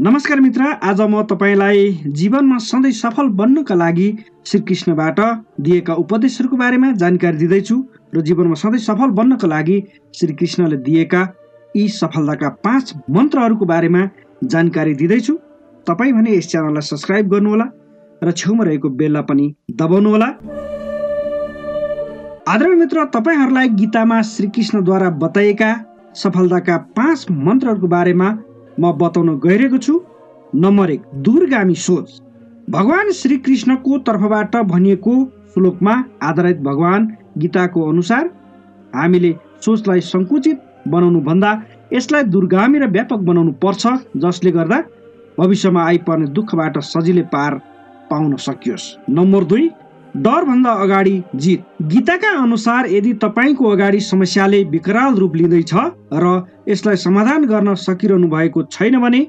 नमस्कार मित्र, आज म तपाईलाई जीवनमा सधैँ सफल बन्नका लागि श्रीकृष्णबाट दिएका उपदेशहरूको बारेमा जानकारी दिँदैछु र जीवनमा सधैँ सफल बन्नका लागि श्रीकृष्णले दिएका यी सफलताका 5 मन्त्रहरूको बारेमा जानकारी दिँदैछु। तपाईँ भने यस च्यानललाई सब्स्क्राइब गर्नुहोला र छेउमा रहेको बेललाई पनि दबाउनुहोला। आदरणीय मित्र, तपाईहरूलाई गीतामा श्रीकृष्णद्वारा बताएका सफलताका 5 मन्त्रहरूको बारेमा म बताउन गइरहेको छु। नम्बर 1, दूरगामी सोच। भगवान श्रीकृष्णको तर्फबाट भनिएको श्लोकमा आधारित भगवान गीताको अनुसार हामीले सोचलाई सङ्कुचित बनाउनु भन्दा यसलाई दूरगामी र व्यापक बनाउनु पर्छ, जसले गर्दा भविष्यमा आइपर्ने दुःखबाट सजिलै पार पाउन सकियोस्। नम्बर 2, डरभन्दा अगाडि जित। गीताका अनुसार यदि तपाईँको अगाडि समस्याले विकराल रूप लिँदैछ र यसलाई समाधान गर्न सकिरहनु भएको छैन भने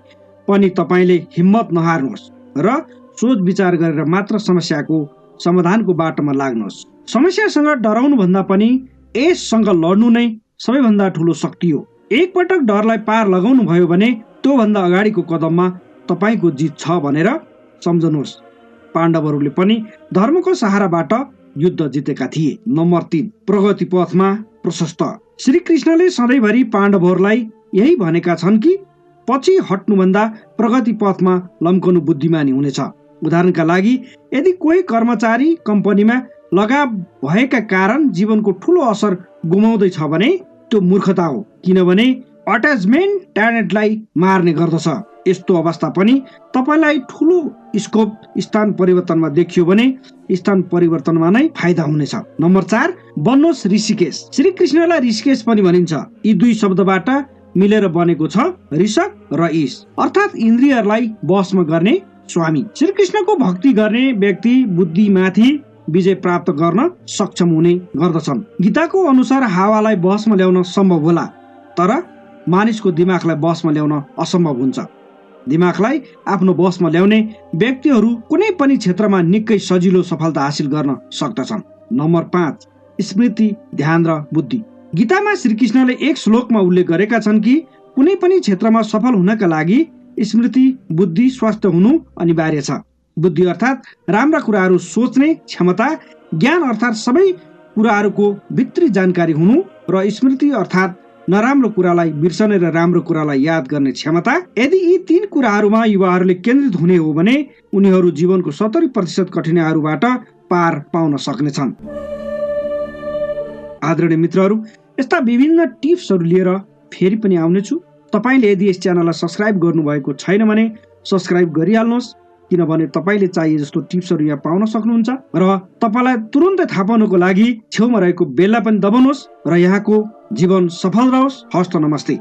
पनि तपाईँले हिम्मत नहार्नुहोस् र सोच विचार गरेर मात्र समस्याको समाधानको बाटोमा लाग्नुहोस्। समस्यासँग डराउनु भन्दा पनि यससँग लड्नु नै सबैभन्दा ठुलो शक्ति हो। एकपटक डरलाई पार लगाउनु भयो भने त्योभन्दा अगाडिको कदममा तपाईँको जित छ भनेर सम्झनुहोस्। पाण्डवहरूले पनि धर्मको सहाराबाट युद्ध जितेका थिए। नम्बर 3, प्रगति पथमा प्रशस्त। श्रीकृष्णले सधैँभरि पाण्डवहरूलाई यही भनेका छन् कि पछि हट्नुभन्दा प्रगति पथमा लम्कनु बुद्धिमानी हुनेछ। उदाहरणका लागि, यदि कोही कर्मचारी कम्पनीमा लगाव भएका कारण जीवनको ठुलो असर गुमाउँदैछ भने त्यो मूर्खता हो, किनभने अट्याचमेन्ट ट्यालेन्टलाई मार्ने गर्दछ। यस्तो अवस्था पनि तपाईलाई ठुलो स्कोप स्थान परिवर्तनमा देखियो भने स्थान परिवर्तनमा नै फाइदा हुनेछ। नम्बर 4, बन्नुहोस् ऋषिकेश। श्रीकृष्णलाई ऋषिकेश पनि भनिन्छ। यी दुई शब्दबाट मिलेर बनेको छ ऋषक र ईश, अर्थात् इन्द्रियहरूलाई वशमा गर्ने स्वामी। श्रीकृष्णको भक्ति गर्ने व्यक्ति बुद्धिमाथि विजय प्राप्त गर्न सक्षम हुने गर्दछन्। गीताको अनुसार हावालाई वशमा ल्याउन सम्भव होला, तर मानिसको दिमागलाई वशमा ल्याउन असम्भव हुन्छ। दिमागलाई आफ्नो वशमा ल्याउने व्यक्तिहरू कुनै पनि क्षेत्रमा निकै सजिलो सफलता हासिल गर्न सक्दछन्। नम्बर 5, स्मृति, ध्यान र बुद्धि। गीतामा श्रीकृष्णले एक श्लोकमा उल्लेख गरेका छन् कि कुनै पनि क्षेत्रमा सफल हुनका लागि स्मृति, बुद्धि, स्वास्थ्य हुनु अनिवार्य छ। बुद्धि अर्थात् राम्रा कुराहरू सोच्ने क्षमता, ज्ञान अर्थात् सबै कुराहरूको भित्री जानकारी हुनु र स्मृति अर्थात् नराम्रो कुरालाई बिर्सने र राम्रो कुरालाई याद गर्ने क्षमता। यदि यी 3 कुराहरूमा युवाहरूले केन्द्रित हुने हो भने उनीहरू जीवनको 70% कठिनाइहरूबाट पार पाउन सक्नेछन्। आदरणीय मित्रहरू, यस्ता विभिन्न टिप्सहरू लिएर फेरि पनि आउनेछु। तपाईँले यदि यस च्यानललाई सब्स्क्राइब गर्नुभएको छैन भने सब्स्क्राइब गरिहाल्नुहोस्, किनभने तपाईँले चाहिए जस्तो टिप्सहरू यहाँ पाउन सक्नुहुन्छ र तपाईँलाई तुरुन्तै थाहा पाउनको लागि छेउमा रहेको बेललाई पनि दबाउनुहोस् र यहाँको जीवन सफल रहोस्। हस्त नमस्ते।